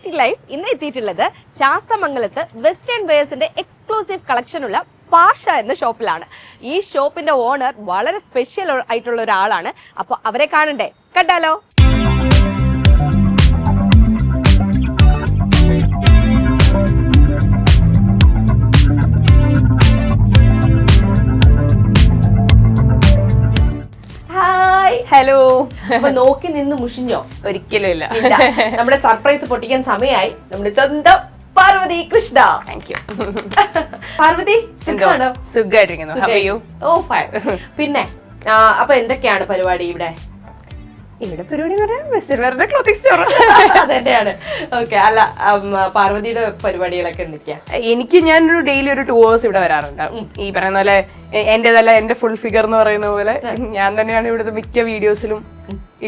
Creating life ഇന്ന് എത്തിയിട്ടുള്ളത് ശാസ്തമംഗലത്ത് western വെയേഴ്സിന്റെ exclusive collection ഉള്ള പാഷ എന്ന ഷോപ്പിലാണ്. ഈ ഷോപ്പിന്റെ ഓണർ വളരെ സ്പെഷ്യൽ ആയിട്ടുള്ള ഒരാളാണ്. അപ്പൊ അവരെ കാണണ്ടേ? കണ്ടാലോ? ഹലോ. അപ്പൊ നോക്കി നിന്ന് മുഷിഞ്ഞോ? ഒരിക്കലും ഇല്ല. നമ്മുടെ സർപ്രൈസ് പൊട്ടിക്കാൻ സമയമായി. നമ്മുടെ സ്വന്തം പാർവതി കൃഷ്ണ. Thank you. പാർവതി സുഖാണോ? സുഖമായിട്ടിരിക്കുന്നു. Oh fine. പിന്നെ അപ്പൊ എന്തൊക്കെയാണ് പരിപാടി ഇവിടെ? ഇവിടെ പരിപാടി പറയാം ക്ലോത്തിങ് സ്റ്റോർ അതന്നെയാണ്. ഓക്കെ. അല്ല, പാർവതിയുടെ പരിപാടികളൊക്കെ എന്തൊക്കെയാ? ഞാനൊരു ഡെയിലി ഒരു 2 hours ഇവിടെ വരാറുണ്ട്. ഈ പറയുന്ന പോലെ എന്റെ ഫുൾ ഫിഗർ എന്ന് പറയുന്ന പോലെ ഞാൻ തന്നെയാണ് ഇവിടുത്തെ മിക്ക വീഡിയോസിലും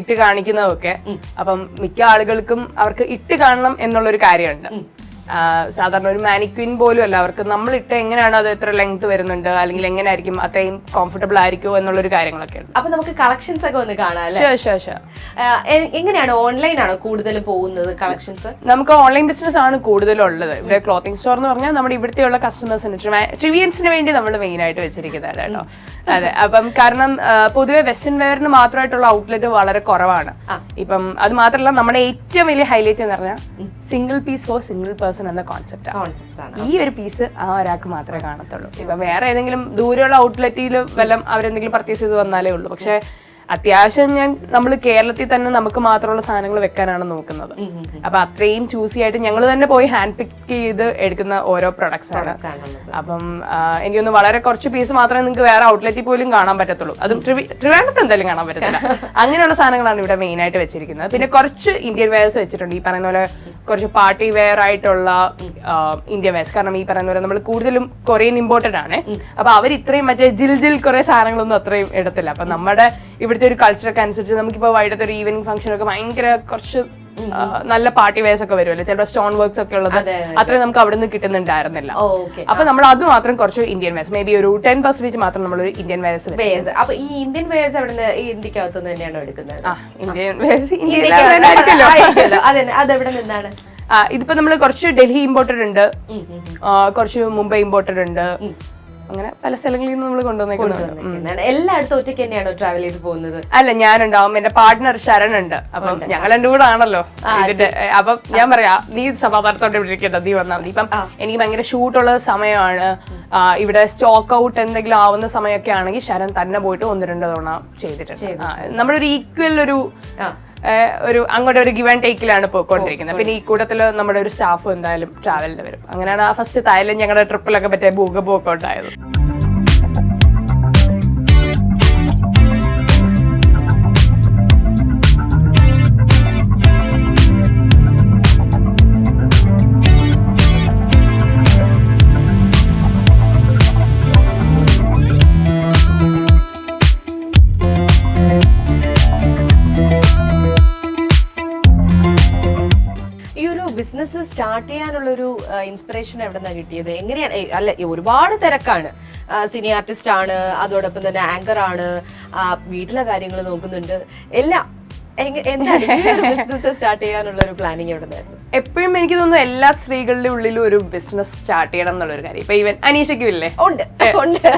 ഇട്ട് കാണിക്കുന്നതൊക്കെ. അപ്പം മിക്ക ആളുകൾക്കും അവർക്ക് ഇട്ട് കാണണം എന്നുള്ളൊരു കാര്യമുണ്ട്. സാധാരണ ഒരു മാനിക്വിൻ പോലും അല്ല, അവർക്ക് നമ്മൾ ഇട്ട് എങ്ങനെയാണ് അത് എത്ര ലെങ്ത് വരുന്നുണ്ട്, അല്ലെങ്കിൽ എങ്ങനെയായിരിക്കും അത്രയും കംഫർട്ടബിൾ ആയിരിക്കുമോ എന്നുള്ളൊരു കാര്യങ്ങളൊക്കെ ഉണ്ട്. അപ്പൊ നമുക്ക് കളക്ഷൻസ് ഒക്കെ ഒന്ന് കാണാം. എങ്ങനെയാണ്? ഓൺലൈൻ ആണോ കൂടുതൽ പോകുന്നത് കളക്ഷൻസ്? നമുക്ക് ഓൺലൈൻ ബിസിനസ് ആണ് കൂടുതലുള്ളത്. ഇവിടെ ക്ലോത്തിങ് സ്റ്റോർ എന്ന് പറഞ്ഞാൽ നമ്മുടെ ഇവിടുത്തെയുള്ള കസ്റ്റമേഴ്സിന് ട്രിവിയൻസിന് വേണ്ടി നമ്മൾ മെയിൻ ആയിട്ട് വെച്ചിരിക്കുന്നതാണ് കേട്ടോ. അതെ. അപ്പം കാരണം പൊതുവെ വെസ്റ്റേൺ വെയറിന് മാത്രമായിട്ടുള്ള ഔട്ട്ലെറ്റ് വളരെ കുറവാണ്. ഇപ്പം അത് മാത്രമല്ല, നമ്മുടെ ഏറ്റവും വലിയ ഹൈലൈറ്റ് എന്ന് പറഞ്ഞാൽ single piece for single person എന്ന കോൺസെപ്റ്റാണ്. ഈ ഒരു പീസ് ആ ഒരാൾക്ക് മാത്രമേ കാണത്തുള്ളൂ. ഇപ്പൊ വേറെ ഏതെങ്കിലും ദൂരെയുള്ള ഔട്ട്ലെറ്റിൽ വല്ലതും അവരെന്തെങ്കിലും പർച്ചേസ് ചെയ്ത് വന്നാലേ ഉള്ളൂ. പക്ഷെ അത്യാവശ്യം നമ്മൾ കേരളത്തിൽ തന്നെ നമുക്ക് മാത്രമുള്ള സാധനങ്ങൾ വെക്കാനാണ് നോക്കുന്നത്. അപ്പൊ അത്രയും ചൂസി ആയിട്ട് ഞങ്ങൾ തന്നെ പോയി ഹാൻഡ് പിക്ക് ചെയ്ത് എടുക്കുന്ന ഓരോ പ്രൊഡക്ട്സ് ആണ്. അപ്പം എനിക്കൊന്ന് വളരെ കുറച്ച് പീസ് മാത്രമേ നിങ്ങൾക്ക് വേറെ ഔട്ട്ലെറ്റിൽ പോലും കാണാൻ പറ്റത്തുള്ളൂ. അതും ട്രിവാൻഡ്രത്ത് എന്തായാലും കാണാൻ പറ്റത്തില്ല. അങ്ങനെയുള്ള സാധനങ്ങളാണ് ഇവിടെ മെയിൻ ആയിട്ട് വെച്ചിരിക്കുന്നത്. പിന്നെ കുറച്ച് ഇന്ത്യൻ വെയർസ് വെച്ചിട്ടുണ്ട്. ഈ പറയുന്ന പോലെ കുറച്ച് പാർട്ടി വെയർ ആയിട്ടുള്ള ഇന്ത്യൻ വെയർസ്. കാരണം ഈ പറയുന്ന പോലെ നമ്മൾ കൂടുതലും കൊറിയൻ ഇമ്പോർട്ടഡ് ആണ്. അപ്പൊ അവർ ഇത്രയും മറ്റേ ജിൽ കുറെ സാധനങ്ങളൊന്നും അത്രയും ഇടത്തില്ല. അപ്പൊ നമ്മുടെ ഇവിടുത്തെ ഒരു കൾച്ചറൊക്കെ അനുസരിച്ച് നമുക്കിപ്പോ വൈകിട്ടത്തെ ഒരു ഈവനിങ് ഫംഗ്ഷൻ ഒക്കെ ഭയങ്കര കുറച്ച് നല്ല പാർട്ടി വെയർസ് ഒക്കെ വരുമല്ലോ, ചിലപ്പോൾ സ്റ്റോൺ വർക്ക്സ് ഒക്കെ ഉള്ളത് അത്രയും നമുക്ക് അവിടെ നിന്ന് കിട്ടുന്നുണ്ടായിരുന്നില്ല. അപ്പൊ നമ്മൾ അത് മാത്രം കുറച്ച് ഇന്ത്യൻ വെയർസ്, മേ ബി ഒരു 10% മാത്രം നമ്മൾ ഒരു ഇന്ത്യൻ വെയർസ്. അപ്പൊ ഈ ഇന്ത്യൻ വെയർസ് അവിടെ ഇന്ത്യക്കകത്ത് തന്നെയാണോ എടുക്കുന്നത്? ഇന്ത്യൻ വെയർസ് അതെവിടെ നിന്നാണ്? ഇതിപ്പോ നമ്മൾ കുറച്ച് ഡൽഹി ഇമ്പോർട്ടഡ് ഉണ്ട്, കുറച്ച് മുംബൈ ഇമ്പോർട്ടഡ് ഉണ്ട്. അങ്ങനെ പല സ്ഥലങ്ങളിൽ നിന്ന് നമ്മൾ കൊണ്ടുവന്നേക്കുന്നത്. എല്ലായിടത്തും ഒറ്റയ്ക്ക് തന്നെയാണോ ട്രാവൽ ചെയ്ത് പോകുന്നത്? അല്ല, ഞാനുണ്ടാവും, എന്റെ പാർട്ട്ണർ ശരൺ ഉണ്ട്. അപ്പം ഞങ്ങൾ എന്റെ കൂടെ ആണല്ലോ ഇതിന്റെ. അപ്പം ഞാൻ പറയാ, നീ സമാധാനത്തോടെ ഇവിടെ ഇരിക്കട്ടെ, നീ വന്നാൽ മതി. ഇപ്പം എനിക്ക് ഭയങ്കര ഷൂട്ടുള്ള സമയമാണ്, ഇവിടെ സ്റ്റോക്ക് ഔട്ട് എന്തെങ്കിലും ആവുന്ന സമയമൊക്കെ ആണെങ്കിൽ ശരൺ തന്നെ പോയിട്ട് 1-2 തവണ ചെയ്തിട്ടുണ്ട്. നമ്മളൊരു ഈക്വൽ ഒരു അങ്ങോട്ട് ഒരു ഗിവ് ആൻഡ് ടേക്കിലാണ് പോയിക്കൊണ്ടിരിക്കുന്നത്. പിന്നെ ഈ കൂട്ടത്തിൽ നമ്മുടെ ഒരു സ്റ്റാഫ് എന്തായാലും ട്രാവലിന് വരും. അങ്ങനെയാണ് ആ ഫസ്റ്റ് തായ്ലൻഡ് ഞങ്ങളുടെ ട്രിപ്പിലൊക്കെ പറ്റിയ ഭൂകമ്പമൊക്കെ ഉണ്ടായത്. ബിസിനസ് സ്റ്റാർട്ട് ചെയ്യാനുള്ളൊരു ഇൻസ്പിറേഷൻ എവിടെ നിന്നാണ് കിട്ടിയത്? എങ്ങനെയാണ്? അല്ല, ഒരുപാട് തിരക്കാണ്, സിനി ആർട്ടിസ്റ്റ് ആണ്, അതോടൊപ്പം തന്നെ ആങ്കർ ആണ്, വീട്ടിലെ കാര്യങ്ങൾ നോക്കുന്നുണ്ട്, എല്ലാം. എന്താണ് ബിസിനസ് സ്റ്റാർട്ട് ചെയ്യാനുള്ള ഒരു പ്ലാനിങ് എവിടെ നിന്നായിരുന്നു? എപ്പോഴും എനിക്ക് തോന്നുന്നു എല്ലാ സ്ത്രീകളുടെ ഉള്ളിലും ഒരു ബിസിനസ് സ്റ്റാർട്ട് ചെയ്യണം എന്നുള്ളൊരു കാര്യം. ഇപ്പൊ ഈവൻ അനീഷയ്ക്കും ഇല്ലേ? ഉണ്ട്.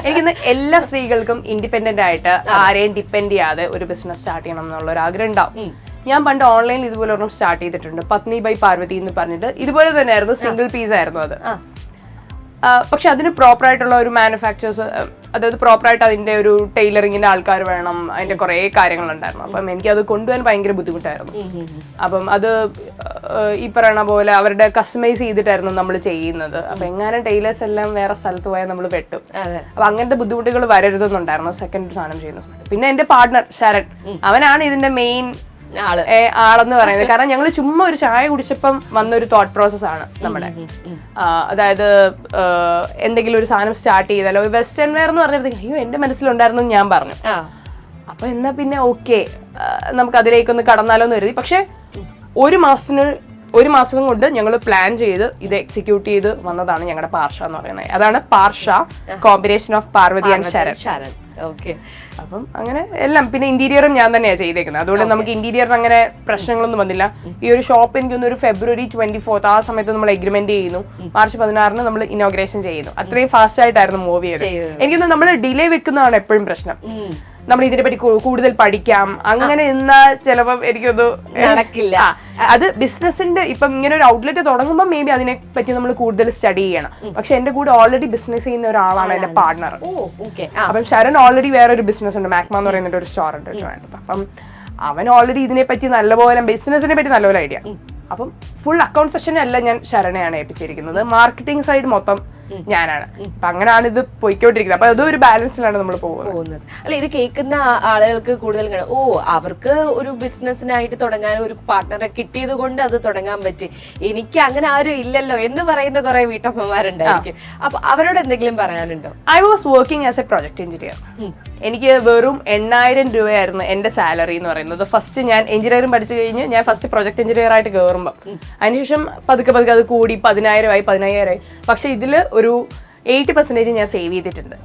എനിക്ക് എല്ലാ സ്ത്രീകൾക്കും ഇൻഡിപെൻഡന്റ് ആയിട്ട് ആരെയും ഡിപ്പെൻഡ് ചെയ്യാതെ ഒരു ബിസിനസ് സ്റ്റാർട്ട് ചെയ്യണം എന്നുള്ള ഒരു ആഗ്രഹം ഉണ്ടാവും. ഞാൻ പണ്ട് ഓൺലൈനിൽ ഇതുപോലെ ഒരെണ്ണം സ്റ്റാർട്ട് ചെയ്തിട്ടുണ്ട്, പത്നി ബൈ പാർവതി എന്ന് പറഞ്ഞിട്ട്. ഇതുപോലെ തന്നെയായിരുന്നു, സിംഗിൾ പീസ് ആയിരുന്നു അത്. പക്ഷെ അതിന് പ്രോപ്പർ ആയിട്ടുള്ള ഒരു മാനുഫാക്ചേഴ്സ്, അതായത് പ്രോപ്പറായിട്ട് അതിന്റെ ഒരു ടൈലറിങ്ങിന്റെ ആൾക്കാർ വേണം, അതിന്റെ കുറെ കാര്യങ്ങളുണ്ടായിരുന്നു. അപ്പം എനിക്കത് കൊണ്ടുപോകാൻ ഭയങ്കര ബുദ്ധിമുട്ടായിരുന്നു. അപ്പം അത് ഈ പറയണ പോലെ അവരുടെ കസ്റ്റമൈസ് ചെയ്തിട്ടായിരുന്നു നമ്മൾ ചെയ്യുന്നത്. അപ്പൊ എങ്ങനെ ടൈലേഴ്സ് എല്ലാം വേറെ സ്ഥലത്ത് പോയാൽ നമ്മൾ പെട്ടു. അപ്പൊ അങ്ങനത്തെ ബുദ്ധിമുട്ടുകൾ വരരുതെന്നുണ്ടായിരുന്നു സെക്കൻഡ് സാധനം ചെയ്യുന്ന സമയത്ത്. പിന്നെ എന്റെ പാർട്ട്ണർ ശരൺ, അവനാണ് ഇതിന്റെ മെയിൻ ആളെന്ന് പറയുന്നത്. കാരണം ഞങ്ങൾ ചുമ്മാ ഒരു ചായ കുടിച്ചപ്പം വന്നൊരു തോട്ട് പ്രോസസ് ആണ് നമ്മുടെ. അതായത് എന്തെങ്കിലും ഒരു സാധനം സ്റ്റാർട്ട് ചെയ്താലോ, വെസ്റ്റേൺ വെയർ എന്ന് പറഞ്ഞപ്പോഴത്തേക്ക് അയ്യോ എന്റെ മനസ്സിലുണ്ടായിരുന്നു ഞാൻ പറഞ്ഞു. അപ്പൊ എന്നാ പിന്നെ ഓക്കെ നമുക്ക് അതിലേക്കൊന്ന് കടന്നാലോ എന്ന് കരുതി. പക്ഷെ 1 മാസത്തിന് 1 മാസം കൊണ്ട് ഞങ്ങൾ പ്ലാൻ ചെയ്ത് ഇത് എക്സിക്യൂട്ട് ചെയ്ത് വന്നതാണ് ഞങ്ങളുടെ പാർഷ എന്ന് പറയുന്നത്. അതാണ് Parsha, combination of Parvathi and Sharan. Okay. അപ്പം അങ്ങനെ എല്ലാം. പിന്നെ ഇന്റീരിയറും ഞാൻ തന്നെയാണ് ചെയ്തേക്കുന്നത്. അതുകൊണ്ട് നമുക്ക് ഇന്റീരിയറിന് അങ്ങനെ പ്രശ്നങ്ങളൊന്നും വന്നില്ല. ഈ ഒരു ഷോപ്പ് എനിക്കൊന്ന് ഒരു February 24 ആ സമയത്ത് നമ്മൾ എഗ്രിമെന്റ് ചെയ്യുന്നു. March 16 നമ്മൾ ഇനോഗ്രേഷൻ ചെയ്യുന്നു. അത്രയും ഫാസ്റ്റ് ആയിട്ടായിരുന്നു മൂവ് ചെയ്തത്. എനിക്കൊന്ന് നമ്മൾ ഡിലേ വെക്കുന്നതാണ് എപ്പോഴും പ്രശ്നം. നമ്മൾ ഇതിനെ പറ്റി കൂടുതൽ പഠിക്കാം അങ്ങനെ നിന്നാൽ ചിലപ്പം എനിക്കൊന്ന് നടക്കില്ല. അത് ബിസിനസിന്റെ ഇപ്പം ഇങ്ങനെ ഒരു ഔട്ട്ലെറ്റ് തുടങ്ങുമ്പോൾ മേ ബി അതിനെ പറ്റി നമ്മൾ കൂടുതൽ സ്റ്റഡി ചെയ്യണം. പക്ഷെ എന്റെ കൂടെ ഓൾറെഡി ബിസിനസ് ചെയ്യുന്ന ഒരാളാണ് എന്റെ പാർട്ണർ. അപ്പം ശരൺ ഓൾറെഡി വേറൊരു ബിസിനസ് ഉണ്ട്, മാക്മ എന്ന് പറയുന്ന ഒരു സ്റ്റോർ ഉണ്ട് ട്രിവാൻഡ്രത്ത്. അപ്പം അവൻ ഓൾറെഡി ഇതിനെ പറ്റി നല്ലപോലെ ബിസിനസിനെ പറ്റി നല്ലപോലെ ഐഡിയ. അപ്പം ഫുൾ അക്കൗണ്ട് സെഷൻ അല്ല ഞാൻ ശരണയാണ് ഏൽപ്പിച്ചിരിക്കുന്നത്, മാർക്കറ്റിംഗ് സൈഡ് മൊത്തം ഞാനാണ്. അപ്പൊ അങ്ങനെയാണ് ഇത് പോയിക്കൊണ്ടിരിക്കുന്നത്. അപ്പൊ അതൊരു ബാലൻസിലാണ് നമ്മൾ പോകുന്നത്. അല്ല, ഇത് കേൾക്കുന്ന ആളുകൾക്ക് കൂടുതൽ അവർക്ക് ഒരു ബിസിനസ്സിനായിട്ട് തുടങ്ങാൻ ഒരു പാർട്ട്ണറെ കിട്ടിയത് കൊണ്ട് അത് തുടങ്ങാൻ പറ്റി, എനിക്ക് അങ്ങനെ ആരും ഇല്ലല്ലോ എന്ന് പറയുന്ന കുറെ വീട്ടമ്മമാരുണ്ടായിരിക്കും. അപ്പൊ അവരോട് എന്തെങ്കിലും പറയാനുണ്ടോ? I was working as A project engineer. എനിക്ക് വെറും 8,000 രൂപയായിരുന്നു എന്റെ സാലറി എന്ന് പറയുന്നത്. ഫസ്റ്റ് ഞാൻ എഞ്ചിനീയറിംഗ് പഠിച്ചു കഴിഞ്ഞ് ഞാൻ ഫസ്റ്റ് പ്രൊജക്ട് എഞ്ചിനീയർ ആയിട്ട് കയറുമ്പോൾ അതിനുശേഷം പതുക്കെ അത് കൂടി 10,000 പക്ഷെ ഇതില് ഒരു 80% ഞാൻ സേവ് ചെയ്തിട്ടുണ്ട്.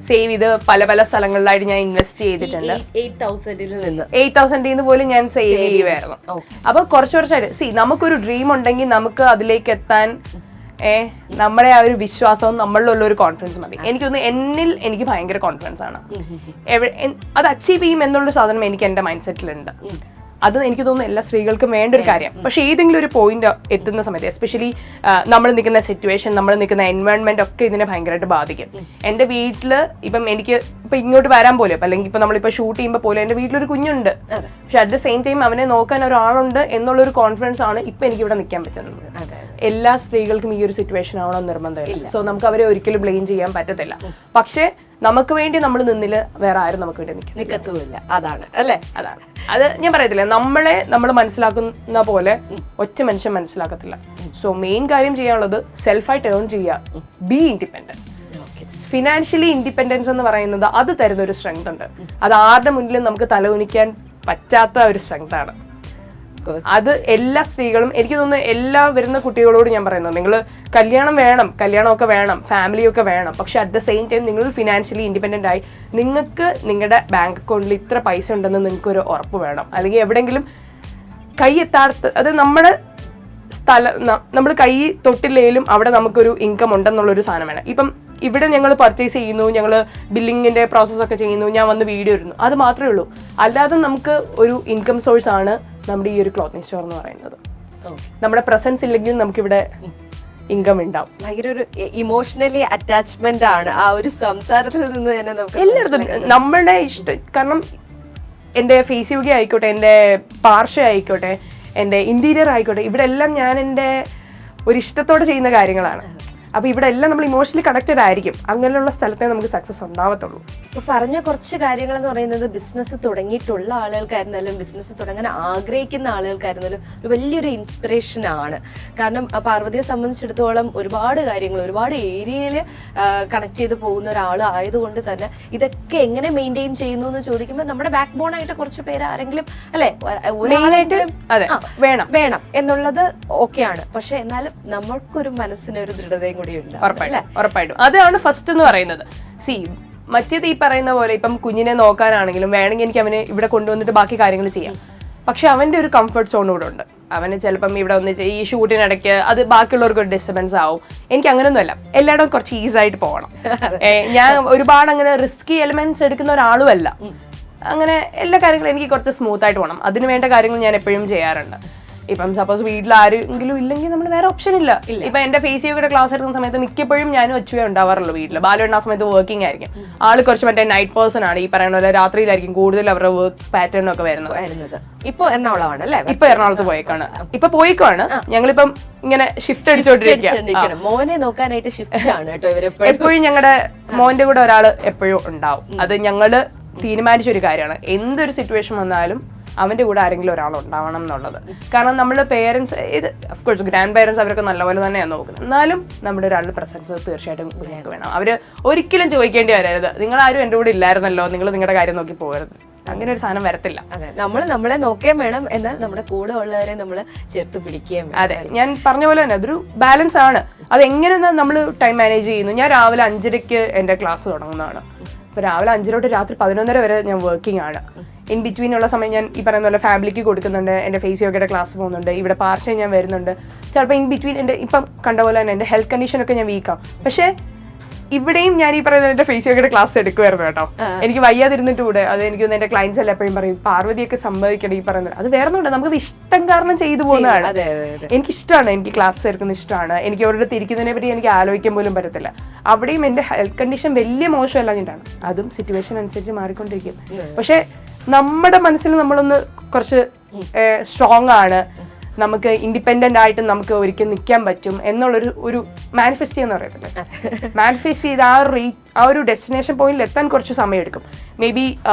സേവ് ചെയ്ത് പല പല സ്ഥലങ്ങളിലായിട്ട് ഞാൻ ഇൻവെസ്റ്റ് ചെയ്തിട്ടുണ്ട്. 8,000 നിന്ന് പോലും ഞാൻ സേവ് ചെയ്യുമായിരുന്നു. അപ്പൊ കുറച്ച് കുറച്ചായിട്ട് നമുക്കൊരു ഡ്രീം ഉണ്ടെങ്കിൽ നമുക്ക് അതിലേക്ക് എത്താൻ നമ്മുടെ ആ ഒരു വിശ്വാസവും നമ്മളിലുള്ള ഒരു കോൺഫിഡൻസ് മതി. എനിക്ക് ഭയങ്കര കോൺഫിഡൻസ് ആണ്. അത് അച്ചീവ് ചെയ്യും എന്നുള്ളൊരു സാധനം എനിക്ക് എന്റെ മൈൻഡ് സെറ്റിലുണ്ട്. അത് എനിക്ക് തോന്നുന്നു എല്ലാ സ്ത്രീകൾക്കും വേണ്ട ഒരു കാര്യം. പക്ഷെ ഏതെങ്കിലും ഒരു പോയിന്റ് എത്തുന്ന സമയത്ത് എസ്പെഷ്യലി നമ്മൾ നിൽക്കുന്ന സിറ്റുവേഷൻ, നമ്മൾ നിൽക്കുന്ന എൻവയോൺമെന്റ് ഒക്കെ ഇതിനെ ഭയങ്കരമായിട്ട് ബാധിക്കും. എന്റെ വീട്ടില് ഇപ്പം എനിക്ക് ഇപ്പൊ ഇങ്ങോട്ട് വരാൻ പോലും അല്ലെങ്കിൽ ഇപ്പൊ നമ്മളിപ്പോ ഷൂട്ട് ചെയ്യുമ്പോൾ പോലും എന്റെ വീട്ടിലൊരു കുഞ്ഞുണ്ട്. പക്ഷെ അറ്റ് ദ സെയിം ടൈം അവനെ നോക്കാൻ ഒരാളുണ്ട് എന്നുള്ളൊരു കോൺഫിഡൻസ് ആണ് ഇപ്പൊ എനിക്ക് ഇവിടെ നിൽക്കാൻ പറ്റുന്നത്. എല്ലാ സ്ത്രീകൾക്കും ഈ ഒരു സിറ്റുവേഷൻ ആവണമെന്ന് നിർബന്ധമില്ല. സോ നമുക്ക് അവരെ ഒരിക്കലും ബ്ലെയിം ചെയ്യാൻ പറ്റത്തില്ല. പക്ഷെ നമുക്ക് വേണ്ടി നമ്മൾ നിന്നില് വേറെ ആരും നമുക്ക് വേണ്ടി നിൽക്കത്തുമില്ല. അതാണ് അല്ലേ? അതാണ്. അത് ഞാൻ പറയത്തില്ല, നമ്മൾ മനസ്സിലാക്കുന്ന പോലെ ഒറ്റ മനുഷ്യൻ മനസ്സിലാക്കത്തില്ല. സോ മെയിൻ കാര്യം ചെയ്യാനുള്ളത് സെൽഫായിട്ട് ഏൺ ചെയ്യുക, ബി ഇൻഡിപെൻഡന്റ്. ഫിനാൻഷ്യലി ഇൻഡിപെൻഡൻസ് എന്ന് പറയുന്നത് അത് തരുന്ന ഒരു സ്ട്രെങ്ത് ഉണ്ട്. അത് ആരുടെ മുന്നിലും നമുക്ക് തലകുനിക്കാൻ പറ്റാത്ത ഒരു സ്ട്രെങ്ത് ആണ്. അത് എല്ലാ സ്ത്രീകളും, എനിക്ക് തോന്നുന്നു എല്ലാ വരുന്ന കുട്ടികളോട് ഞാൻ പറയുന്നത്, നിങ്ങൾ കല്യാണമൊക്കെ വേണം, ഫാമിലിയൊക്കെ വേണം. പക്ഷെ അറ്റ് ദ സെയിം ടൈം നിങ്ങൾ ഫിനാൻഷ്യലി ഇൻഡിപെൻഡന്റ് ആയി നിങ്ങൾക്ക് നിങ്ങളുടെ ബാങ്ക് അക്കൗണ്ടിൽ ഇത്ര പൈസ ഉണ്ടെന്ന് നിങ്ങൾക്ക് ഒരു ഉറപ്പ് വേണം. അല്ലെങ്കിൽ എവിടെയെങ്കിലും കൈ എത്താത്ത, അത് നമ്മുടെ നമ്മൾ കൈ തൊട്ടില്ലേലും അവിടെ നമുക്കൊരു ഇൻകം ഉണ്ടെന്നുള്ളൊരു സാധനം വേണം. ഇപ്പം ഇവിടെ ഞങ്ങൾ പർച്ചേസ് ചെയ്യുന്നു, ഞങ്ങൾ ബില്ലിങ്ങിന്റെ പ്രോസസ്സൊക്കെ ചെയ്യുന്നു, ഞാൻ വന്ന് വീഡിയോ ഇടുന്നു, അത് മാത്രമേ ഉള്ളൂ. അല്ലാതെ നമുക്ക് ഒരു ഇൻകം സോഴ്സ് ആണ് നമ്മുടെ ഈ ഒരു ക്ലോത്തിങ് സ്റ്റോർ എന്ന് പറയുന്നത്. നമ്മുടെ പ്രസൻസ് ഇല്ലെങ്കിൽ നമുക്കിവിടെ ഇൻകം ഉണ്ടാവും. ഭയങ്കര ഒരു ഇമോഷണലി അറ്റാച്ച്മെന്റ് ആണ് ആ ഒരു സംസാരത്തിൽ നിന്ന് തന്നെ നമുക്ക് എല്ലായിടത്തും നമ്മുടെ ഇഷ്ടം. കാരണം എന്റെ ഫേസ് യോഗി ആയിക്കോട്ടെ, എന്റെ പാർഷ ആയിക്കോട്ടെ, എന്റെ ഇന്റീരിയർ ആയിക്കോട്ടെ, ഇവിടെ എല്ലാം ഞാൻ എന്റെ ഒരു ഇഷ്ടത്തോടെ ചെയ്യുന്ന കാര്യങ്ങളാണ്. അപ്പൊ ഇവിടെ എല്ലാം നമ്മൾ ഇമോഷണലി കണക്റ്റഡ് ആയിരിക്കും. അങ്ങനെയുള്ള സ്ഥലത്തെ നമുക്ക് സക്സസ് ഉണ്ടാവത്തുള്ളൂ. ഇപ്പൊ പറഞ്ഞ കുറച്ച് കാര്യങ്ങൾ എന്ന് പറയുന്നത് ബിസിനസ് തുടങ്ങിയിട്ടുള്ള ആളുകൾക്കായിരുന്നാലും ബിസിനസ് തുടങ്ങാൻ ആഗ്രഹിക്കുന്ന ആളുകൾക്കായിരുന്നാലും ഒരു വലിയൊരു ഇൻസ്പിറേഷൻ ആണ്. കാരണം പാർവതിയെ സംബന്ധിച്ചിടത്തോളം ഒരുപാട് കാര്യങ്ങൾ ഒരുപാട് ഏരിയയിൽ കണക്ട് ചെയ്ത് പോകുന്ന ഒരാൾ ആയതുകൊണ്ട് തന്നെ ഇതൊക്കെ എങ്ങനെ മെയിൻറ്റെയിൻ ചെയ്യുന്നു എന്ന് ചോദിക്കുമ്പോൾ നമ്മുടെ ബാക്ക് ബോൺ ആയിട്ട് കുറച്ച് പേര് ആരെങ്കിലും അല്ലെ വേണം എന്നുള്ളത് ഓക്കെയാണ്. പക്ഷെ എന്നാലും നമ്മൾക്കൊരു മനസ്സിനൊരു ദൃഢതയും ഉറപ്പായിട്ടും അതാണ് ഫസ്റ്റ് എന്ന് പറയുന്നത്. മറ്റേത് ഈ പറയുന്ന പോലെ ഇപ്പം കുഞ്ഞിനെ നോക്കാനാണെങ്കിലും വേണമെങ്കിൽ എനിക്ക് അവനെ ഇവിടെ കൊണ്ടുവന്നിട്ട് ബാക്കി കാര്യങ്ങൾ ചെയ്യാം. പക്ഷെ അവന്റെ ഒരു കംഫർട്ട് സോൺ ഇവിടെ ഉണ്ട്. അവന് ചിലപ്പം ഇവിടെ വന്ന് ഈ ഷൂട്ടിനിടയ്ക്ക് അത് ബാക്കിയുള്ളവർക്ക് ഒരു ഡിസ്റ്റർബൻസ് ആവും. എനിക്ക് അങ്ങനെയൊന്നുമല്ല, എല്ലായിടവും കുറച്ച് ഈസി ആയിട്ട് പോകണം. ഞാൻ ഒരുപാട് അങ്ങനെ റിസ്കി എലിമെന്റ്സ് എടുക്കുന്ന ഒരാളുമല്ല. അങ്ങനെ എല്ലാ കാര്യങ്ങളും എനിക്ക് കുറച്ച് സ്മൂത്ത് ആയിട്ട് പോകണം. അതിന് വേണ്ട കാര്യങ്ങൾ ഞാൻ എപ്പോഴും ചെയ്യാറുണ്ട്. ഇപ്പം സപ്പോസ് വീട്ടിൽ ആരെങ്കിലും ഇല്ലെങ്കിൽ നമ്മൾ വേറെ ഓപ്ഷൻ ഇല്ല. ഇപ്പൊ എന്റെ ഫേസ് യോഗയുടെ ക്ലാസ് എടുക്കുന്ന സമയത്ത് മിക്കപ്പോഴും ഞാനും ഒച്ചുവേ ഉണ്ടാവാറുള്ളൂ വീട്ടിൽ. ബാലുവേണ്ട ആ സമയത്ത് വർക്കിംഗ് ആയിരിക്കും. ആള് കുറച്ച് മറ്റേ നൈറ്റ് പേഴ്സൺ ആണ്. ഈ പറയുന്ന പോലെ രാത്രിയിലായിരിക്കും കൂടുതൽ അവരുടെ വർക്ക് പാറ്റേൺ ഒക്കെ വരുന്നത്. ഇപ്പൊ എറണാകുളമാണ് അല്ലേ? ഇപ്പൊ എറണാകുളത്ത് പോയിക്കാണ്. ഞങ്ങളിപ്പം ഇങ്ങനെ ഷിഫ്റ്റ് അടിച്ചോണ്ടിരിക്കുകയാണ്. മോനെ നോക്കാനായിട്ട് ഷിഫ്റ്റ് ആണ് കേട്ടോ ഇവര്. എപ്പോഴും ഞങ്ങളുടെ മോന്റെ കൂടെ ഒരാള് എപ്പോഴും ഉണ്ടാവും. അത് ഞങ്ങള് തീരുമാനിച്ചൊരു കാര്യമാണ്. എന്തൊരു സിറ്റുവേഷൻ വന്നാലും അവന്റെ കൂടെ ആരെങ്കിലും ഒരാൾ ഉണ്ടാവണം എന്നുള്ളത്. കാരണം നമ്മുടെ പേരൻസ്, ഇത് അഫ്കോഴ്സ് ഗ്രാൻഡ് പേരൻസ് അവരൊക്കെ നല്ലപോലെ തന്നെയാണ് നോക്കുന്നത്. എന്നാലും നമ്മുടെ ഒരാളുടെ പ്രസൻസ് തീർച്ചയായിട്ടും ഞങ്ങൾക്ക് വേണം. അവര് ഒരിക്കലും ചോദിക്കേണ്ടി വരരുത്, നിങ്ങൾ ആരും എൻ്റെ കൂടെ ഇല്ലായിരുന്നല്ലോ, നിങ്ങൾ നിങ്ങളുടെ കാര്യം നോക്കി പോകരുത്. അങ്ങനെ ഒരു സാധനം വരത്തില്ല. അതെ, നമ്മളെ നോക്കുകയും വേണം, എന്നാൽ നമ്മുടെ കൂടെ ഉള്ളവരെ നമ്മൾ ചേർത്ത് പിടിക്കുകയും വേണം. അതെ, ഞാൻ പറഞ്ഞ പോലെ തന്നെ അതൊരു ബാലൻസ് ആണ്. അത് എങ്ങനെ നമ്മൾ ടൈം മാനേജ് ചെയ്യുന്നു. ഞാൻ രാവിലെ 5:30 എന്റെ ക്ലാസ് തുടങ്ങുന്നതാണ്. അപ്പൊ രാവിലെ 5 തൊട്ട് രാത്രി 11:30 വരെ ഞാൻ വർക്കിംഗ് ആണ്. ഇൻ ബിറ്റ്വീൻ ഉള്ള സമയം ഞാൻ ഈ പറയുന്ന പോലെ ഫാമിലിക്ക് കൊടുക്കുന്നുണ്ട്, എന്റെ ഫേസ് യോഗയുടെ ക്ലാസ് പോകുന്നുണ്ട്, ഇവിടെ പാർശ്യം ഞാൻ വരുന്നുണ്ട്. ചിലപ്പോൾ ഇൻ ബിറ്റ്വീൻ എന്റെ ഇപ്പം കണ്ട പോലെ തന്നെ എന്റെ ഹെൽത്ത് കണ്ടീഷനൊക്കെ ഞാൻ വീക്കാം. പക്ഷേ ഇവിടെയും ഞാൻ ഈ പറയുന്ന എന്റെ ഫേസ് യോഗയുടെ ക്ലാസ് എടുക്കുമായിരുന്നു കേട്ടോ. എനിക്ക് വയ്യാതിരുന്നിട്ട് കൂടെ അത് എനിക്ക് എന്റെ ക്ലയൻസ് എല്ലാം എപ്പോഴും പറയും, പാർവതിയൊക്കെ സമ്മതിക്കണം ഈ പറയുന്നത്. അത് വേറെ ഒന്നുമില്ല, നമുക്കത് ഇഷ്ടം കാരണം ചെയ്തു പോകുന്നതാണ്. എനിക്കിഷ്ടമാണ്, എനിക്ക് ക്ലാസ് എടുക്കുന്ന ഇഷ്ടമാണ്. എനിക്ക് അവരുടെ തിരിക്കുന്നതിനെ പറ്റി എനിക്ക് ആലോചിക്കാൻ പോലും പറ്റത്തില്ല. അവിടെയും എന്റെ ഹെൽത്ത് കണ്ടീഷൻ വലിയ മോശമല്ലാഞ്ഞിട്ടാണ്, അതും സിറ്റുവേഷൻ അനുസരിച്ച് മാറിക്കൊണ്ടിരിക്കും. പക്ഷെ നമ്മുടെ മനസ്സിൽ നമ്മളൊന്ന് കുറച്ച് സ്ട്രോങ് ആണ്, നമുക്ക് ഇൻഡിപെൻഡന്റ് ആയിട്ട് നമുക്ക് ഒരിക്കൽ നിൽക്കാൻ പറ്റും എന്നുള്ളൊരു മാനിഫെസ്റ്റ് ചെയ്യുന്ന പറയത്തില്ലേ, മാനിഫെസ്റ്റ് ചെയ്ത് ആ ഒരു ഡെസ്റ്റിനേഷൻ പോയിന്റിൽ എത്താൻ കുറച്ച് സമയം എടുക്കും. മേ ബി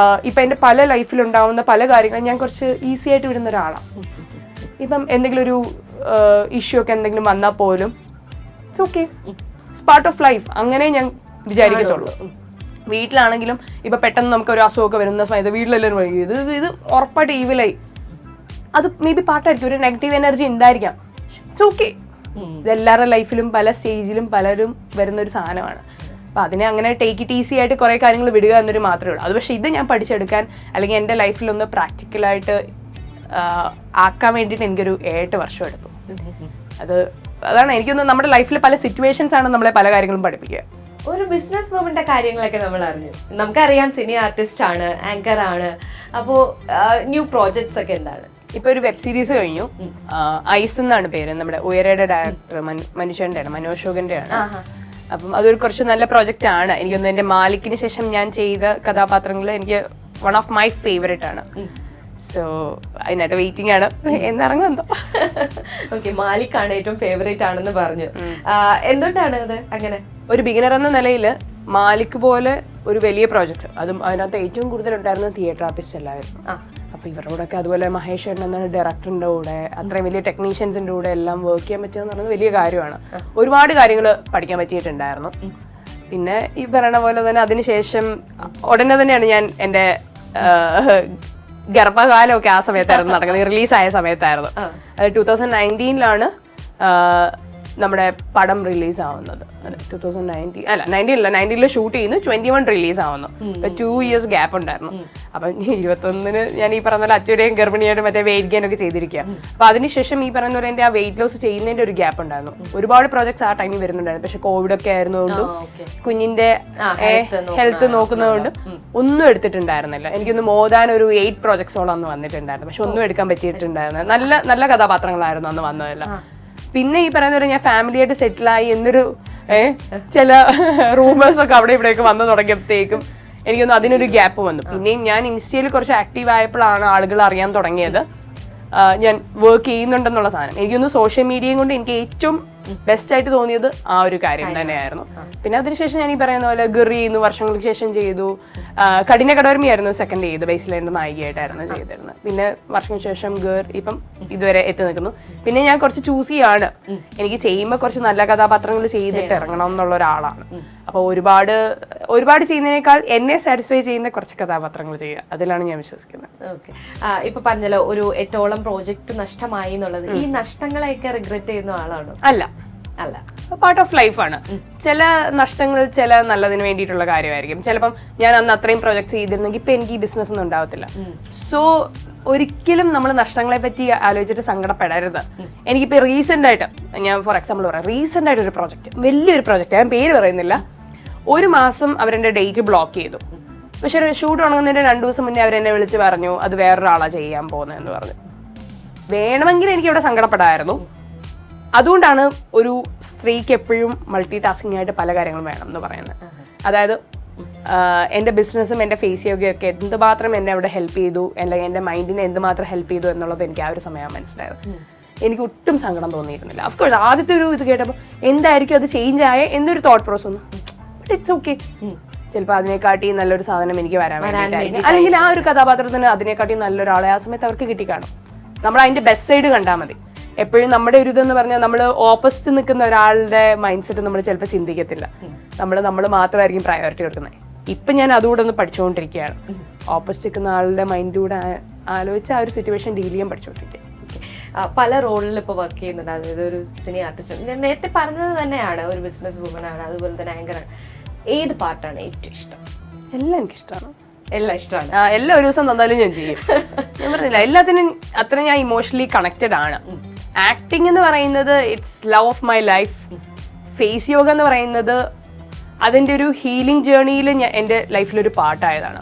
ഇപ്പം എൻ്റെ പല ലൈഫിലുണ്ടാവുന്ന പല കാര്യങ്ങളും ഞാൻ കുറച്ച് ഈസി ആയിട്ട് വിടുന്ന ഒരാളാണ്. ഇപ്പം എന്തെങ്കിലും ഒരു ഇഷ്യൂ ഒക്കെ എന്തെങ്കിലും വന്നാൽ പോലും it's okay, it's part of life, അങ്ങനെ ഞാൻ വിചാരിക്കത്തുള്ളൂ. വീട്ടിലാണെങ്കിലും ഇപ്പൊ പെട്ടെന്ന് നമുക്ക് ഒരു അസുഖമൊക്കെ വരുന്ന സമയത്ത് വീട്ടിലെല്ലാവരും പറയും ഇത് ഉറപ്പായിട്ട് ഈവിലായി. അത് മേ ബി പാർട്ടായിരിക്കും, ഒരു നെഗറ്റീവ് എനർജി ഉണ്ടായിരിക്കാം. ഇറ്റ്സ് ഓക്കെ, ഇതെല്ലാവരുടെ ലൈഫിലും പല സ്റ്റേജിലും പലരും വരുന്ന ഒരു സാധനമാണ്. അപ്പൊ അതിനെ അങ്ങനെ ടേക്ക് ഇറ്റ് ഈസി ആയിട്ട് കുറെ കാര്യങ്ങൾ വിടുക എന്നൊരു മാത്രമേ ഉള്ളൂ. അത് പക്ഷേ ഇത് ഞാൻ പഠിച്ചെടുക്കാൻ അല്ലെങ്കിൽ എൻ്റെ ലൈഫിലൊന്ന് പ്രാക്ടിക്കലായിട്ട് ആക്കാൻ വേണ്ടിയിട്ട് എനിക്കൊരു 8 വർഷം എടുത്തു. അതാണ് എനിക്കൊന്ന് നമ്മുടെ ലൈഫിൽ പല സിറ്റുവേഷൻസ് ആണ് നമ്മളെ പല കാര്യങ്ങളും പഠിപ്പിക്കുക. ഒരു ബിസിനസ് വുമന്റെ കാര്യങ്ങളൊക്കെ നമ്മൾ അറിഞ്ഞു. നമുക്കറിയാം സിനി ആർട്ടിസ്റ്റ് ആണ്, ആങ്കർ ആണ്. അപ്പോ ന്യൂ പ്രോജക്ട്സ് ഒക്കെ എന്താണ്? ഇപ്പൊ ഒരു വെബ് സീരീസ് കഴിഞ്ഞു, ഐസ് എന്നാണ് പേര്. നമ്മുടെ ഉയരയുടെ ഡയറക്ടർ മനോജ് അശോകന്റെ ആണ്. അപ്പം അതൊരു കുറച്ച് നല്ല പ്രോജക്റ്റ് ആണ്. എനിക്കൊന്ന് എന്റെ മാലിക്കിന് ശേഷം ഞാൻ ചെയ്ത കഥാപാത്രങ്ങൾ എനിക്ക് വൺ ഓഫ് മൈ ഫേവറേറ്റ് ആണ്. സോ അതിനായിട്ട് വെയിറ്റിംഗ് ആണ്, എന്നിറങ്ങുന്നോ. ഓക്കെ, മാലിക്കാണ് ഏറ്റവും ഫേവറേറ്റ് ആണെന്ന് പറഞ്ഞു. എന്തുകൊണ്ടാണ് അത് അങ്ങനെ? ഒരു ബിഗിനർ എന്ന നിലയിൽ മാലിക് പോലെ ഒരു വലിയ പ്രോജക്റ്റ്, അതും അതിനകത്ത് ഏറ്റവും കൂടുതൽ ഉണ്ടായിരുന്ന തിയേറ്റർ ആർട്ടിസ്റ്റ് എല്ലാവരും. അപ്പൊ ഇവരുടെ കൂടെ ഒക്കെ അതുപോലെ മഹേഷ് ചേട്ടൻ എന്ന ഡയറക്ടറിന്റെ കൂടെ അത്രയും വലിയ ടെക്നീഷ്യൻസിന്റെ കൂടെ എല്ലാം വർക്ക് ചെയ്യാൻ പറ്റുക പറയുന്നത് വലിയ കാര്യമാണ്. ഒരുപാട് കാര്യങ്ങൾ പഠിക്കാൻ പറ്റിയിട്ടുണ്ടായിരുന്നു. പിന്നെ ഈ പറയുന്ന പോലെ തന്നെ അതിനുശേഷം ഉടനെ തന്നെയാണ് ഞാൻ എൻ്റെ ഗർഭകാലമൊക്കെ ആ സമയത്തായിരുന്നു നടക്കുന്നത്, റിലീസായ സമയത്തായിരുന്നു. അത് 2019 നമ്മുടെ പടം റിലീസ് ആവുന്നത്. 2019 ഷൂട്ട് ചെയ്യുന്നു, 21 റിലീസ് ആവുന്നു. 2 years ഗ്യാപ്പ് ഉണ്ടായിരുന്നു. അപ്പം 21 ഞാൻ ഈ പറഞ്ഞ പോലെ അച്ഛനെയും ഗർഭിണിയായിട്ട് മറ്റേ വെയിറ്റ് ഗെയിൻ ഒക്കെ ചെയ്തിരിക്കുക. അപ്പൊ അതിനുശേഷം ഈ പറയുന്ന പോലെ എന്റെ ആ വെയിറ്റ് ലോസ് ചെയ്യുന്നതിന്റെ ഒരു ഗ്യാപ്പ് ഉണ്ടായിരുന്നു. ഒരുപാട് പ്രോജക്ട്സ് ആ ടൈമിൽ വരുന്നുണ്ടായിരുന്നു. പക്ഷെ കോവിഡ് ഒക്കെ ആയിരുന്നതുകൊണ്ടും കുഞ്ഞിന്റെ ഹെൽത്ത് നോക്കുന്നതുകൊണ്ടും ഒന്നും എടുത്തിട്ടുണ്ടായിരുന്നില്ല. എനിക്കൊന്ന് മോദാൻ ഒരു 8 പ്രോജക്ട്സോളം അന്ന് വന്നിട്ടുണ്ടായിരുന്നു. പക്ഷെ ഒന്നും എടുക്കാൻ പറ്റിയിട്ടുണ്ടായിരുന്നു. നല്ല നല്ല കഥാപാത്രങ്ങളായിരുന്നു അന്ന് വന്നതെല്ലാം. പിന്നെ ഈ പറയുന്ന പോലെ ഞാൻ ഫാമിലിയായിട്ട് സെറ്റിലായി എന്നൊരു ചില റൂമേഴ്സ് ഒക്കെ അവിടെ ഇവിടെയൊക്കെ വന്നു തുടങ്ങിയപ്പോഴത്തേക്കും എനിക്കൊന്ന് അതിനൊരു ഗ്യാപ്പ് വന്നു. പിന്നെയും ഞാൻ ഇൻസ്റ്റയിൽ കുറച്ച് ആക്റ്റീവ് ആയപ്പോഴാണ് ആളുകൾ അറിയാൻ തുടങ്ങിയത് ഞാൻ വർക്ക് ചെയ്യുന്നുണ്ടെന്നുള്ള സാധനം. എനിക്കൊന്ന് സോഷ്യൽ മീഡിയയും കൊണ്ട് എനിക്ക് ഏറ്റവും ബെസ്റ്റ് ആയിട്ട് തോന്നിയത് ആ ഒരു കാര്യം തന്നെയായിരുന്നു. പിന്നെ അതിനുശേഷം ഞാൻ ഈ പറയുന്ന പോലെ ഗിറി ചെയ്യുന്നു, വർഷങ്ങൾക്ക് ശേഷം ചെയ്തു. കഠിന കടോർമയായിരുന്നു സെക്കൻഡ് ചെയ്ത്, ബേസിലെ നായികയായിട്ടായിരുന്നു ചെയ്തിരുന്നത്. പിന്നെ വർഷങ്ങൾക്ക് ശേഷം ഗിർ ഇപ്പം ഇതുവരെ എത്തി നിൽക്കുന്നു. പിന്നെ ഞാൻ കുറച്ച് ചൂസ് ചെയ്യാണ്, എനിക്ക് ചെയ്യുമ്പോൾ കുറച്ച് നല്ല കഥാപാത്രങ്ങൾ ചെയ്തിട്ട് ഇറങ്ങണം എന്നുള്ള ഒരാളാണ്. അപ്പോൾ ഒരുപാട് ചെയ്യുന്നതിനേക്കാൾ എന്നെ സാറ്റിസ്ഫൈ ചെയ്യുന്ന കുറച്ച് കഥാപാത്രങ്ങൾ ചെയ്യുക, അതിലാണ് ഞാൻ വിശ്വസിക്കുന്നത്. ഓക്കെ, ഇപ്പൊ പറഞ്ഞല്ലോ ഒരു 8ഓളം പ്രോജക്ട് നഷ്ടമായി എന്നുള്ളത്. ഈ നഷ്ടങ്ങളെയൊക്കെ റിഗ്രറ്റ് ചെയ്യുന്ന ആളാണോ? അല്ല, പാർട്ട് ഓഫ് ലൈഫാണ്. ചില നഷ്ടങ്ങൾ ചില നല്ലതിന് വേണ്ടിയിട്ടുള്ള കാര്യമായിരിക്കും. ചിലപ്പം ഞാൻ അന്ന് അത്രയും പ്രൊജക്ട്സ് ചെയ്തിരുന്നെങ്കിൽ ഇപ്പൊ എനിക്ക് ഈ ബിസിനസ് ഒന്നും ഉണ്ടാവത്തില്ല. സോ ഒരിക്കലും നമ്മൾ നഷ്ടങ്ങളെ പറ്റി ആലോചിച്ചിട്ട് സങ്കടപ്പെടരുത്. എനിക്കിപ്പോ റീസെന്റ് ആയിട്ട് ഞാൻ ഫോർ എക്സാമ്പിൾ പറയാം, റീസെന്റ് ആയിട്ട് ഒരു പ്രോജക്റ്റ്, വലിയൊരു പ്രോജക്റ്റ്, ഞാൻ പേര് പറയുന്നില്ല. 1 മാസം അവരെന്റെ ഡേറ്റ് ബ്ലോക്ക് ചെയ്തു. പക്ഷെ ഷൂട്ട് തുടങ്ങുന്നതിന്റെ 2 ദിവസം മുന്നേ അവരെന്നെ വിളിച്ച് പറഞ്ഞു അത് വേറൊരാളാ ചെയ്യാൻ പോകുന്നതെന്ന് പറഞ്ഞു. വേണമെങ്കിൽ എനിക്ക് ഇവിടെ സങ്കടപ്പെടായിരുന്നു. അതുകൊണ്ടാണ് ഒരു സ്ത്രീക്ക് എപ്പോഴും മൾട്ടി ടാസ്കിംഗ് ആയിട്ട് പല കാര്യങ്ങളും വേണം എന്ന് പറയുന്നത്. അതായത് എൻ്റെ ബിസിനസ്സും എൻ്റെ ഫേസ് യോഗയൊക്കെ എന്തുമാത്രം എന്നെ അവിടെ ഹെൽപ്പ് ചെയ്തു, അല്ലെങ്കിൽ എൻ്റെ മൈൻഡിനെ എന്തുമാത്രം ഹെൽപ്പ് ചെയ്തു എന്നുള്ളത് എനിക്ക് ആ ഒരു സമയം മനസ്സിലായത്. എനിക്ക് ഒട്ടും സങ്കടം തോന്നിയിരുന്നില്ല. അഫ്കോഴ്സ് ആദ്യത്തെ ഒരു ഇത് കേട്ടപ്പോൾ എന്തായിരിക്കും അത് ചേഞ്ച് ആയ എന്നൊരു തോട്ട് പ്രോസസ് ഒന്നും, ബട്ട് ഇറ്റ്സ് ഓക്കെ. ചിലപ്പോൾ അതിനെക്കാട്ടി നല്ലൊരു സാധനം എനിക്ക് വരാൻ വേണ്ടിയിട്ടായിരിക്കും, അല്ലെങ്കിൽ ആ ഒരു കഥാപാത്രത്തിന് അതിനെക്കാട്ടി നല്ലൊരാളെ ആ സമയത്ത് അവർക്ക് കിട്ടിക്കാണും. നമ്മൾ അതിന്റെ ബെസ്റ്റ് സൈഡ് കണ്ടാൽ മതി. എപ്പോഴും നമ്മുടെ ഒരു ഇതെന്ന് പറഞ്ഞാൽ നമ്മൾ ഓപ്പോസിറ്റ് നിൽക്കുന്ന ഒരാളുടെ മൈൻഡ് സെറ്റ് നമ്മൾ ചിലപ്പോൾ ചിന്തിക്കത്തില്ല. നമ്മൾ മാത്രമായിരിക്കും പ്രയോറിറ്റി കൊടുക്കുന്നത്. ഇപ്പം ഞാൻ അതുകൂടെ ഒന്ന് പഠിച്ചുകൊണ്ടിരിക്കുകയാണ്. ഓപ്പോസിറ്റ് നിൽക്കുന്ന ആളുടെ മൈൻഡിലൂടെ ആലോചിച്ച് ആ ഒരു സിറ്റുവേഷൻ ഡീൽ ചെയ്യാൻ പഠിച്ചുകൊണ്ടിരിക്കുക. പല റോളിൽ ഇപ്പോൾ വർക്ക് ചെയ്യുന്നുണ്ട്. അതായത് ഒരു സിനി ആർട്ടിസ്റ്റ്, ഞാൻ നേരത്തെ പറഞ്ഞത് തന്നെയാണ്, ഒരു ബിസിനസ് വുമൺ ആണ്, അതുപോലെ തന്നെ ആങ്കറാണ്. ഏത് പാർട്ടാണ് ഏറ്റവും ഇഷ്ടം? എല്ലാം എനിക്കിഷ്ടമാണ്. എല്ലാം ഇഷ്ടമാണ്. എല്ലാം ഒരു ദിവസം തന്നാലും ഞാൻ ചെയ്യും. ഞാൻ പറഞ്ഞില്ല, എല്ലാത്തിനും അത്രയും ഞാൻ ഇമോഷണലി കണക്റ്റഡ് ആണ്. ആക്ടിങ് എന്ന് പറയുന്നത് it's love of my life. Face yoga എന്ന് പറയുന്നത് അതിൻ്റെ ഒരു ഹീലിംഗ് ജേർണിയിൽ എൻ്റെ ലൈഫിലൊരു പാർട്ടായതാണ്.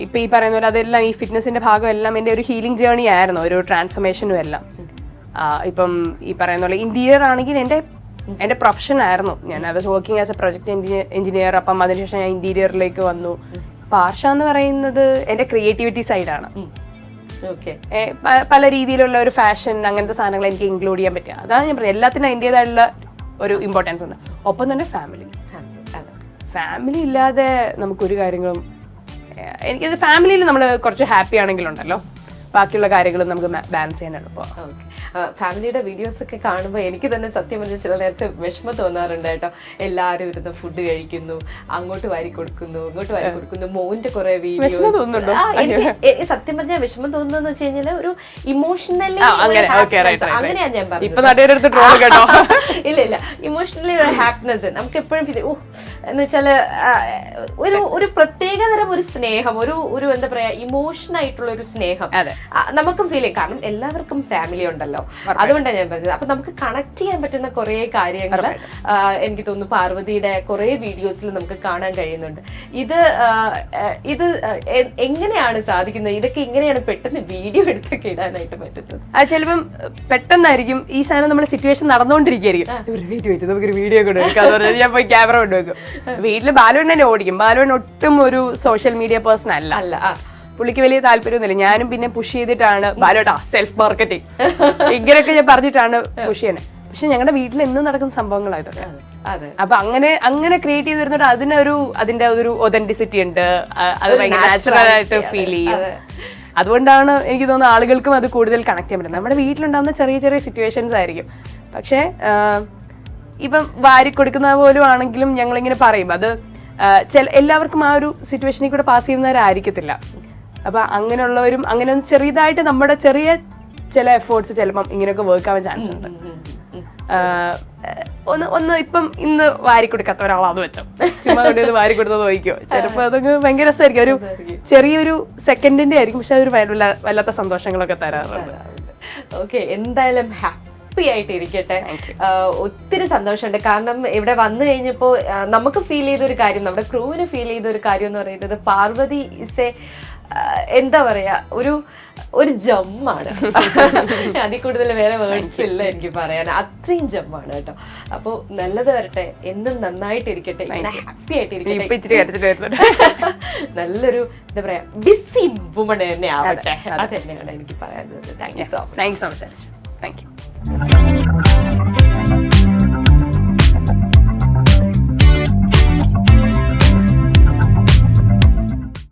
ഇപ്പം ഈ പറയുന്ന പോലെ അതെല്ലാം ഈ ഫിറ്റ്നസിൻ്റെ ഭാഗമെല്ലാം എൻ്റെ ഒരു ഹീലിംഗ് ജേർണി ആയിരുന്നു, ഒരു ട്രാൻസ്ഫോർമേഷനും എല്ലാം. ഇപ്പം ഈ പറയുന്ന പോലെ ഇന്റീരിയർ ആണെങ്കിൽ എൻ്റെ പ്രൊഫഷൻ ആയിരുന്നു. ഞാൻ was working as A project engineer. അപ്പം അതിനുശേഷം ഞാൻ ഇന്റീരിയറിലേക്ക് വന്നു. പാർഷ എന്ന് പറയുന്നത് എൻ്റെ ക്രിയേറ്റിവിറ്റി സൈഡാണ്. പല രീതിയിലുള്ള ഒരു ഫാഷൻ അങ്ങനത്തെ സാധനങ്ങൾ എനിക്ക് ഇൻക്ലൂഡ് ചെയ്യാൻ പറ്റുക. അതാണ് ഞാൻ പറഞ്ഞത്, എല്ലാത്തിനും അതിൻ്റെതായിട്ടുള്ള ഒരു ഇമ്പോർട്ടൻസ് ഉണ്ട്. ഒപ്പം തന്നെ ഫാമിലി ഇല്ലാതെ നമുക്കൊരു കാര്യങ്ങളും, എനിക്കത് ഫാമിലിയിൽ നമ്മൾ കുറച്ച് ഹാപ്പി ആണെങ്കിലുണ്ടല്ലോ ബാക്കിയുള്ള കാര്യങ്ങളും നമുക്ക് ബാലൻസ് ചെയ്യാൻ എളുപ്പമാണ്. ഫാമിലിയുടെ വീഡിയോസ് ഒക്കെ കാണുമ്പോൾ എനിക്ക് തന്നെ സത്യം പറഞ്ഞ ചില നേരത്തെ വിഷമം തോന്നാറുണ്ട് കേട്ടോ. എല്ലാവരും ഇരുന്ന് ഫുഡ് കഴിക്കുന്നു, അങ്ങോട്ട് വാരി കൊടുക്കുന്നു, ഇങ്ങോട്ട് വാരി കൊടുക്കുന്നു, മോന്റെ കുറെ വീഡിയോസ്. സത്യം പറഞ്ഞ വിഷമം തോന്നുന്നതെന്ന് വെച്ച് കഴിഞ്ഞാൽ ഒരു ഇമോഷണലി അങ്ങനെയാണ് ഞാൻ പറഞ്ഞത്. ഇല്ല ഇമോഷണലി ഒരു ഹാപ്പിനെസ് നമുക്ക് എപ്പോഴും ഫീൽ എന്ന് വെച്ചാല് ഒരു പ്രത്യേകതരം ഒരു സ്നേഹം, ഒരു എന്താ പറയാ ഇമോഷൻ ആയിട്ടുള്ള ഒരു സ്നേഹം നമുക്കും ഫീൽ ചെയ്യും. കാരണം എല്ലാവർക്കും ഫാമിലി ഉണ്ടല്ലോ, അതുകൊണ്ടാണ് ഞാൻ പറഞ്ഞത്. അപ്പൊ നമുക്ക് കണക്ട് ചെയ്യാൻ പറ്റുന്ന കുറെ കാര്യങ്ങൾ എനിക്ക് തോന്നുന്നു പാർവതിയുടെ കുറെ വീഡിയോസിൽ നമുക്ക് കാണാൻ കഴിയുന്നുണ്ട്. ഇത് എങ്ങനെയാണ് സാധിക്കുന്നത്? ഇതൊക്കെ എങ്ങനെയാണ് പെട്ടെന്ന് വീഡിയോ എടുത്തൊക്കെ ഇടാനായിട്ട് പറ്റുന്നത്? അത് ചിലപ്പം പെട്ടെന്നായിരിക്കും ഈ സാധനം നമ്മുടെ സിറ്റുവേഷൻ നടന്നുകൊണ്ടിരിക്കുകയായിരിക്കും. നമുക്കൊരു വീഡിയോ കൂടെ എടുക്കാന്ന് ഞാൻ പോയി ക്യാമറ കൊണ്ടുവെക്കും. വീട്ടില് ബാലുവണ്ണ തന്നെ ഓടിക്കും. ബാലുവണ്ണ ഒട്ടും ഒരു സോഷ്യൽ മീഡിയ പേഴ്സൺ അല്ല. പുള്ളിക്ക് വലിയ താല്പര്യമൊന്നുമില്ല. ഞാനും പിന്നെ പുഷ് ചെയ്തിട്ടാണ് ബാലോട്ടാ സെൽഫ് മാർക്കറ്റിംഗ് ഇങ്ങനെയൊക്കെ ഞാൻ പറഞ്ഞിട്ടാണ് പുഷ് ചെയ്യണേ. പക്ഷെ ഞങ്ങളുടെ വീട്ടിൽ എന്നും നടക്കുന്ന സംഭവങ്ങളായതൊക്കെ. അപ്പൊ അങ്ങനെ ക്രിയേറ്റ് ചെയ്ത് വരുന്നോട്ട് അതിന്റെ ഒരു ഒതന്റിസിറ്റി ഉണ്ട്. അത് ഭയങ്കര നാച്ചുറൽ ആയിട്ട് ഫീൽ ചെയ്യും. അതുകൊണ്ടാണ് എനിക്ക് തോന്നുന്നത് ആളുകൾക്കും അത് കൂടുതൽ കണക്ട് ചെയ്യാൻ പറ്റുന്നത്. നമ്മുടെ വീട്ടിലുണ്ടാകുന്ന ചെറിയ ചെറിയ സിറ്റുവേഷൻസ് ആയിരിക്കും. പക്ഷെ ഇപ്പം വാരി കൊടുക്കുന്ന പോലും ആണെങ്കിലും ഞങ്ങളിങ്ങനെ പറയും, അത് എല്ലാവർക്കും ആ ഒരു സിറ്റുവേഷനിൽ കൂടെ പാസ് ചെയ്യുന്നവരായിരിക്കത്തില്ല. അപ്പൊ അങ്ങനെയുള്ളവരും അങ്ങനെ ഒന്ന് ചെറിയതായിട്ട് നമ്മുടെ ചെറിയ ചില എഫേർട്സ് ചിലപ്പം ഇങ്ങനെയൊക്കെ വർക്ക് ആവാൻ ചാൻസ് ഉണ്ട്. ഒന്ന് ഇപ്പം ഇന്ന് വാരി കൊടുക്കാത്ത ഒരാളാന്ന് വെച്ചോ, ചുമ്മാ കൊണ്ടുവന്ന് വാരി കൊടുത്തത് നോക്കിക്കോ, ചിലപ്പോ അതൊക്കെ ഭയങ്കര രസമായിരിക്കും. ഒരു ചെറിയൊരു സെക്കൻഡിന്റെ ആയിരിക്കും, പക്ഷെ അതൊരു വല്ലാത്ത സന്തോഷങ്ങളൊക്കെ തരാറുണ്ട്. ഓക്കെ, എന്തായാലും ഹാപ്പി ആയിട്ട് ഇരിക്കട്ടെ. ഒത്തിരി സന്തോഷമുണ്ട്. കാരണം ഇവിടെ വന്നു കഴിഞ്ഞപ്പോ നമുക്ക് ഫീൽ ചെയ്തൊരു കാര്യം, നമ്മുടെ ക്രൂവിന് ഫീൽ ചെയ്തൊരു കാര്യം എന്ന് പറയുന്നത് പാർവതി ഇസ് എ എന്താ പറയാ ഒരു ജമ്മാണ്. അതിൽ കൂടുതൽ വേറെ വേർഡ്സ് ഇല്ല എനിക്ക് പറയാൻ. അത്രയും ജമ്മാണ് കേട്ടോ. അപ്പൊ നല്ലത് വരട്ടെ, എന്നും നന്നായിട്ടിരിക്കട്ടെ, ഹാപ്പി ആയിട്ടിരിക്കട്ടെ, നല്ലൊരു എന്താ പറയാ ബിസി വുമൺ തന്നെ ആവട്ടെ. അത് തന്നെയാണ് എനിക്ക് പറയാനുള്ളത്. Thank you so much. Thank you.